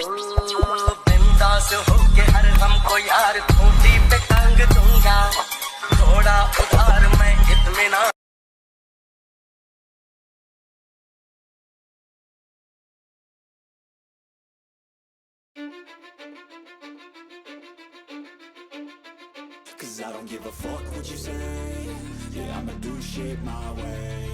बिंदास होके हर हमको यार खूंटी पे टांग दूंगा, थोड़ा उधार मैं इत्मीनान। Cause I don't give a fuck what you say. Yeah, I'ma do shit my way.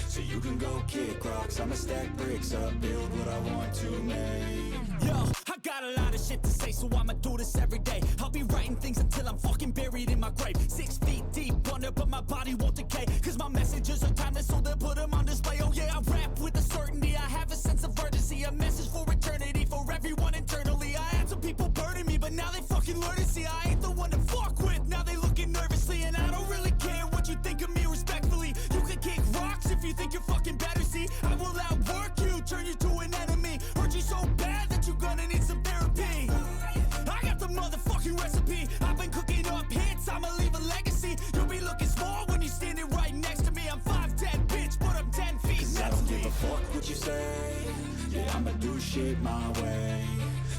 So you can go kick rocks, I'ma stack bricks up, build what I want to make. Yo, I got a lot of shit to say, so I'ma do this every day. I'll be writing things until I'm fucking buried in my grave. 6 feet deep under, but my body won't decay. Cause my messages are timeless, so they'll put them on display. Oh yeah, I rap with a certainty, I have a sense of urgency. A message for eternity, for everyone internally. I had some people burning me, but now they fucking learn to see I ain't the one to fuck with. Now they looking nervously, and I don't really care what you think of me respectfully. You can kick rocks if you think you're fucking better, see. I will outwork you, turn you to an enemy. Hurt you so bad that you're gonna need some therapy. I got the motherfucking recipe. I've been cooking up hits, I'ma leave a legacy. You'll be looking small when you're standing right next to me. I'm 5'10", bitch, but I'm 10 feet. Cause I don't give a fuck what you say. Yeah, I'ma do shit my way.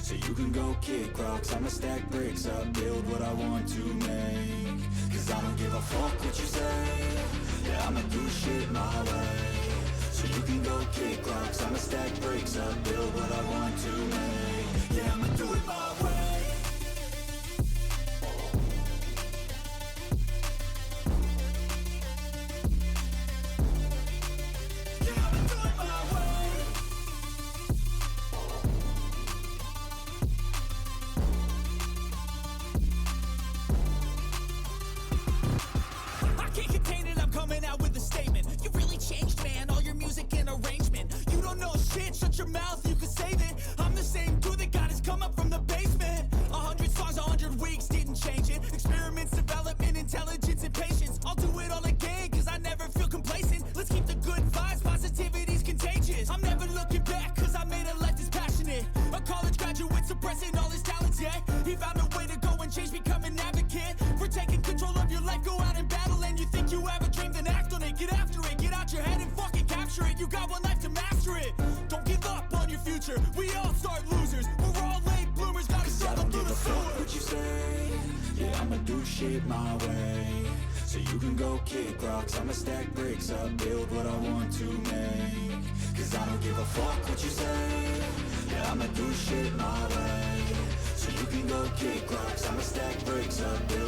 So you can go kick rocks, I'ma stack bricks up, build what I want to make. Cause I don't give a fuck what you say. Yeah, I'ma do shit my way. So you can go kick rocks, I'ma stack bricks up, build what I want to make. Yeah, I'ma do it my way. Coming out with a statement. You really changed, man, all your music and arrangement. You don't know shit, shut your mouth, you can save it. I'm the same dude that got his come up from the basement. 100 songs, 100 weeks, didn't change it. Experiments, development, intelligence, and patience. I'll do it all again, cause I never feel complacent. Let's keep the good vibes, positivity's contagious. I'm never looking back, cause I made a life that's passionate. A college graduate suppressing all his talents, yeah. He found a way to go and change, become an advocate. For taking control of your life, go out and battle. And you think you have a dream, then act on it. Get after it, get out your head and fucking capture it. You got one life to master it. Don't give up on your future, we all start losers. We're all late bloomers, gotta struggle through the sewer. What you say? Yeah, I'ma do shit my way. So you can go kick rocks, I'ma stack bricks up, build what I want to make. Cause I don't give a fuck what you say. Yeah, I'ma do shit my way. So you can go kick rocks, I'ma stack bricks up, build